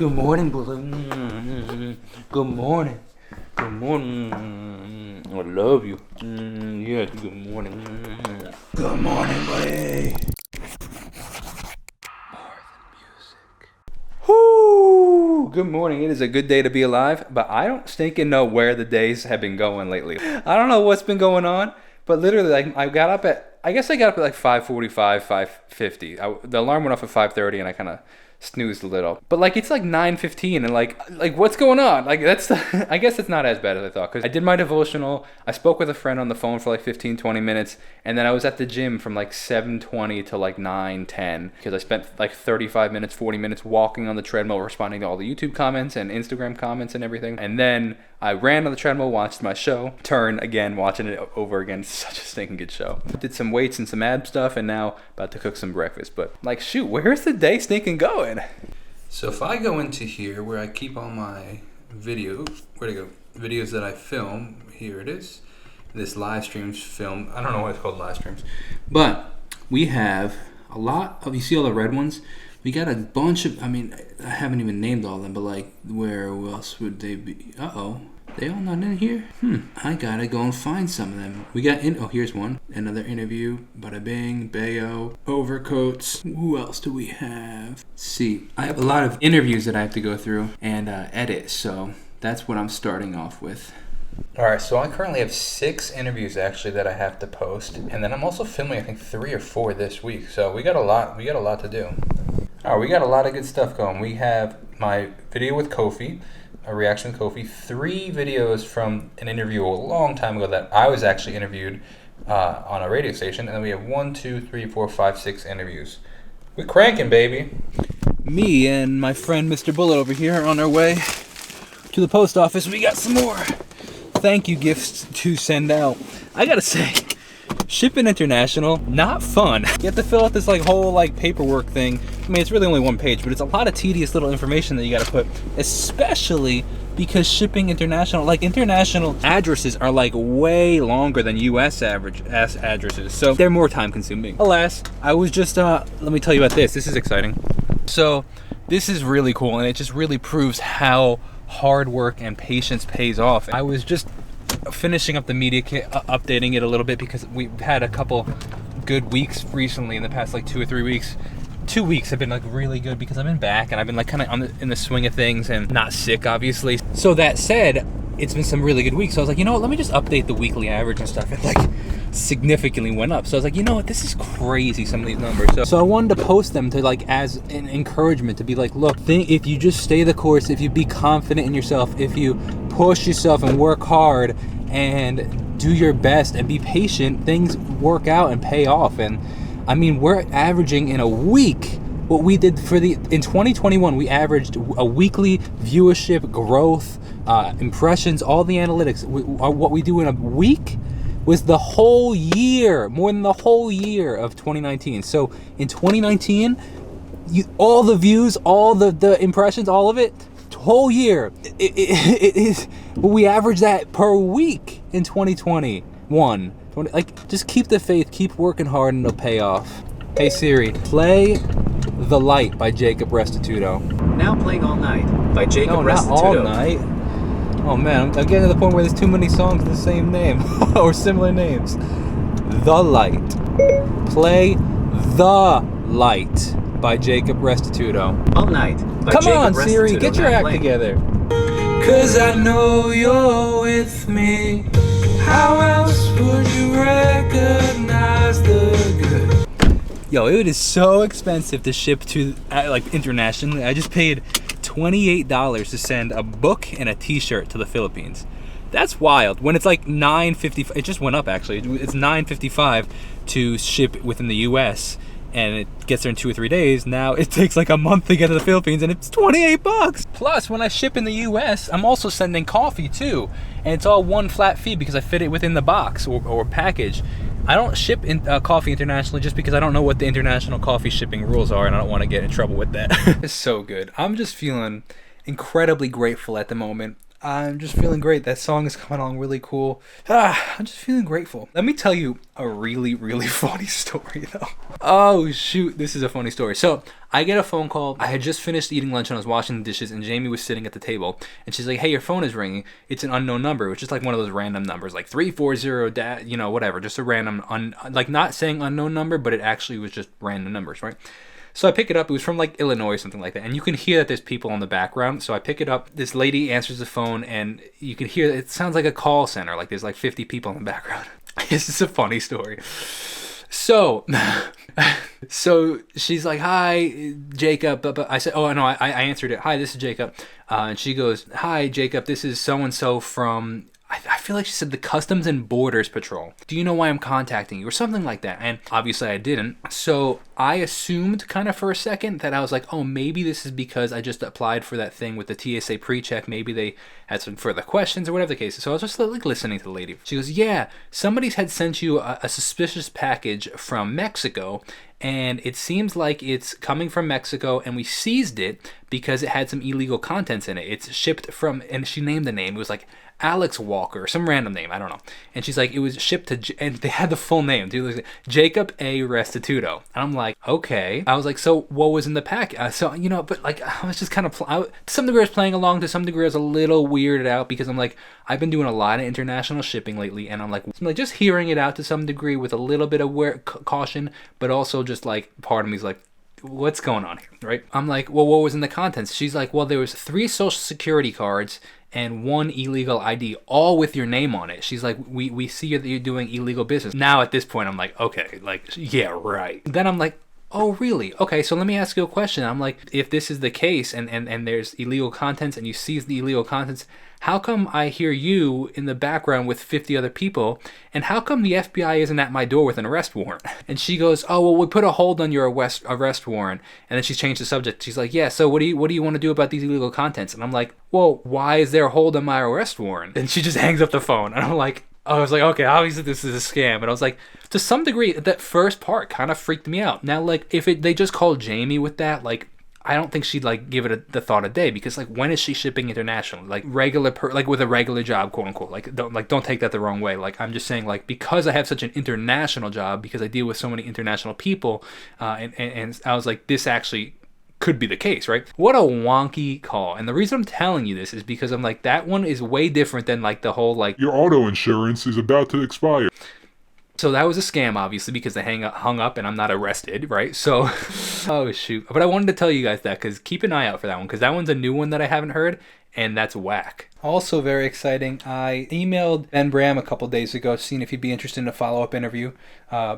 Good morning, brother. Good morning. Good morning. I love you. Yes, good morning. Good morning, buddy. More than music. Whoo! Good morning. It is a good day to be alive, but I don't stinking know where the days have been going lately. I don't know what's been going on, but literally, like, I got up at like 5:45, 5:50. The alarm went off at 5:30, and I kind of snoozed a little. But like it's like 9:15, and like what's going on? Like I guess it's not as bad as I thought, because I did my devotional. I spoke with a friend on the phone for like 15-20 minutes, and then I was at the gym from like 7:20 to like 9:10, because I spent like 35 minutes, 40 minutes walking on the treadmill, responding to all the YouTube comments and Instagram comments and everything. And then I ran on the treadmill, watched my show, turned again, watching it over again. Such a stinking good show. Did some weights and some ab stuff, and now about to cook some breakfast. But like, shoot, where's the day stinking going? So if I go into here where I keep all my videos, where'd it go? Videos that I film, here it is. This Livestreams film. I don't know why it's called Livestreams. But we have a lot of, you see all the red ones? We got a bunch of, I mean, I haven't even named all of them, but like, where else would they be? Uh-oh. They all not in here? I gotta go and find some of them. We got oh, here's one. Another interview. Bada bing, bayo, overcoats. Who else do we have? Let's see, I have a lot of interviews that I have to go through and edit, so that's what I'm starting off with. Alright, so I currently have 6 interviews actually that I have to post, and then I'm also filming I think 3 or 4 this week, so we got a lot to do. Alright, we got a lot of good stuff going. We have my video with Kofi, a reaction with Kofi, 3 videos from an interview a long time ago that I was actually interviewed on a radio station, and then we have 1, 2, 3, 4, 5, 6 interviews. We're cranking, baby. Me and my friend Mr. Bullet over here are on our way to the post office. We got some more thank you gifts to send out. I gotta say, shipping international, not fun. You have to fill out this like whole like paperwork thing. I mean, it's really only 1 page, but it's a lot of tedious little information that you gotta put, especially because shipping international, like international addresses are like way longer than US addresses, so they're more time consuming. Alas, I was just, let me tell you about this. This is exciting. So this is really cool, and it just really proves how hard work and patience pays off. I was just finishing up the media kit, updating it a little bit, because we've had a couple good weeks recently in the past like 2 or 3 weeks. 2 weeks have been like really good because I've been back and I've been like kind of in the swing of things and not sick, obviously. So that said, it's been some really good weeks. So I was like, you know what, let me just update the weekly average and stuff. It like significantly went up. So I was like, you know what, this is crazy, some of these numbers. So I wanted to post them to like as an encouragement, to be like, look, if you just stay the course, if you be confident in yourself, if you push yourself and work hard and do your best and be patient, things work out and pay off. And I mean, we're averaging in a week what we did in 2021. We averaged a weekly viewership growth, impressions, all the analytics. What we do in a week was the whole year, more than the whole year of 2019. So in 2019, all the views, all the impressions, all of it, whole year, it is, we average that per week in 2021. Like, just keep the faith, keep working hard, and it'll pay off. Hey Siri, play The Light by Jacob Restituto. Now playing All Night by Jacob Restituto. Not All Night. Oh man, I'm getting to the point where there's too many songs with the same name or similar names. The Light. Play The Light by Jacob Restituto. All Night by Come Jacob on, Restituto. Siri, get your act together. 'Cause I know you're with me. How else would you recognize the good? Yo, it is so expensive to ship to like internationally. I just paid $28 to send a book and a t-shirt to the Philippines. That's wild. When it's like $9.55, it just went up actually. It's $9.55 to ship within the US, and it gets there in 2 or 3 days. Now it takes like a month to get to the Philippines, and it's $28. Plus, when I ship in the US, I'm also sending coffee too, and it's all one flat fee because I fit it within the box or package. I don't ship coffee internationally just because I don't know what the international coffee shipping rules are, and I don't want to get in trouble with that. It's so good. I'm just feeling incredibly grateful at the moment. I'm just feeling great. That song is coming along really cool. I'm just feeling grateful. Let me tell you a really, really funny story, though. Oh, shoot. This is a funny story. So, I get a phone call. I had just finished eating lunch and I was washing the dishes, and Jamie was sitting at the table. And she's like, hey, your phone is ringing. It's an unknown number, which is like one of those random numbers, like 340, whatever. Just a random, like not saying unknown number, but it actually was just random numbers, right? So I pick it up. It was from like Illinois or something like that. And you can hear that there's people in the background. So I pick it up. This lady answers the phone and you can hear it sounds like a call center. Like there's like 50 people in the background. This is a funny story. So she's like, hi, Jacob. But I said, oh, no, I answered it. Hi, this is Jacob. And she goes, hi, Jacob. This is so-and-so from... I feel like she said the Customs and Borders Patrol. Do you know why I'm contacting you? Or something like that. And obviously I didn't. So I assumed kind of for a second that I was like, oh, maybe this is because I just applied for that thing with the TSA pre-check. Maybe they had some further questions or whatever the case is. So I was just like listening to the lady. She goes, yeah, somebody had sent you a suspicious package from Mexico. And it seems like it's coming from Mexico, and we seized it because it had some illegal contents in it. It's shipped from, and she named the name. It was like Alex Walker, some random name, I don't know. And she's like, it was shipped to, and they had the full name, dude, like, Jacob A. Restituto. And I'm like, okay. I was like, so what was in the pack? But like, I was just kind of, to some degree I was playing along, to some degree I was a little weirded out because I'm like, I've been doing a lot of international shipping lately, and I'm like just hearing it out to some degree with a little bit of caution, but also just like, part of me is like, what's going on here, right? I'm like, well, what was in the contents? She's like, well, there was 3 social security cards and 1 illegal ID, all with your name on it. She's like, we see that you're doing illegal business. Now at this point, I'm like, okay, like, yeah, right. Then I'm like, oh, really? Okay, so let me ask you a question. I'm like, if this is the case and there's illegal contents and you seize the illegal contents, how come I hear you in the background with 50 other people? And how come the FBI isn't at my door with an arrest warrant? And she goes, oh, well, we put a hold on your arrest warrant. And then she changed the subject. She's like, yeah, so what do you want to do about these illegal contents? And I'm like, well, why is there a hold on my arrest warrant? And she just hangs up the phone. And I was like, okay, obviously this is a scam. And I was like, to some degree, that first part kind of freaked me out. Now, like, if they just called Jamie with that, like, I don't think she'd like give it the thought a day, because like, when is she shipping international? Like like with a regular job, quote unquote. Like don't take that the wrong way. Like, I'm just saying, like, because I have such an international job, because I deal with so many international people, and I was like, this actually could be the case, right? What a wonky call. And the reason I'm telling you this is because I'm like, that one is way different than like the whole like, your auto insurance is about to expire. So that was a scam, obviously, because they hung up and I'm not arrested, right? So, oh, shoot. But I wanted to tell you guys that, because keep an eye out for that one, because that one's a new one that I haven't heard, and that's whack. Also very exciting, I emailed Ben Bram a couple days ago, seeing if he'd be interested in a follow-up interview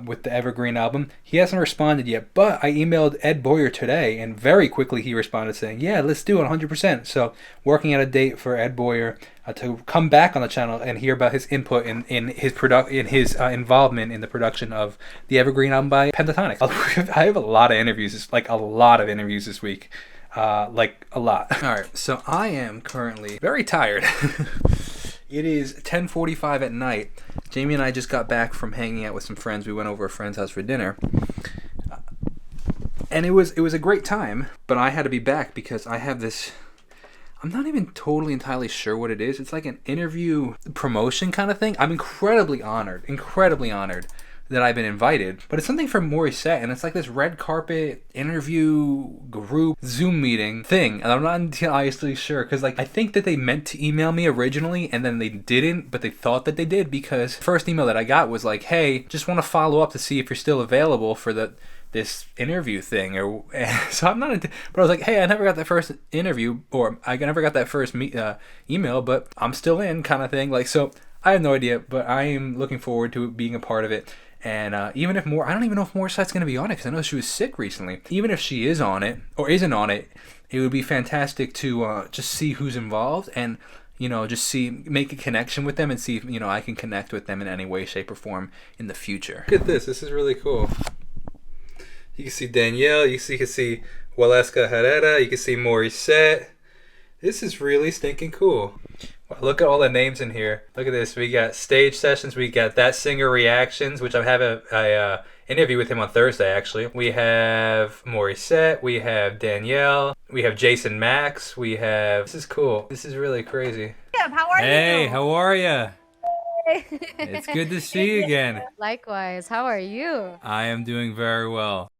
with the Evergreen album. He hasn't responded yet, but I emailed Ed Boyer today, and very quickly he responded saying, yeah, let's do it 100%. So working out a date for Ed Boyer to come back on the channel and hear about his input in his involvement in the production of the Evergreen album by Pentatonic. I have a lot of interviews this week. Like a lot. Alright, so I am currently very tired. It is 10:45 at night. Jamie and I just got back from hanging out with some friends. We went over a friend's house for dinner. And it was a great time, but I had to be back because I have this, I'm not even totally entirely sure what it is. It's like an interview promotion kind of thing. I'm incredibly honored that I've been invited, but it's something from Morissette, and it's like this red carpet interview group Zoom meeting thing, and I'm not entirely sure, because like, I think that they meant to email me originally, and then they didn't, but they thought that they did, because the first email that I got was like, hey, just want to follow up to see if you're still available for this interview thing, or so I'm not, but I was like, hey, I never got that first interview, or I never got that first email, but I'm still in, kind of thing. Like, so I have no idea, but I am looking forward to being a part of it. And even if I don't even know if Morissette's going to be on it, because I know she was sick recently. Even if she is on it, or isn't on it, it would be fantastic to just see who's involved, and just make a connection with them, and see if I can connect with them in any way, shape, or form in the future. Look at this. This is really cool. You can see Danielle. You can see Waleska Herrera. You can see Morissette. This is really stinking cool. Wow, look at all the names in here. Look at this. We got Stage Sessions. We got That Singer Reactions, which I have a interview with him on Thursday, actually. We have Morissette. We have Danielle. We have Jason Max. This is cool. This is really crazy. Jacob, how are you? Hey, how are you? It's good to see you again. Likewise, how are you? I am doing very well.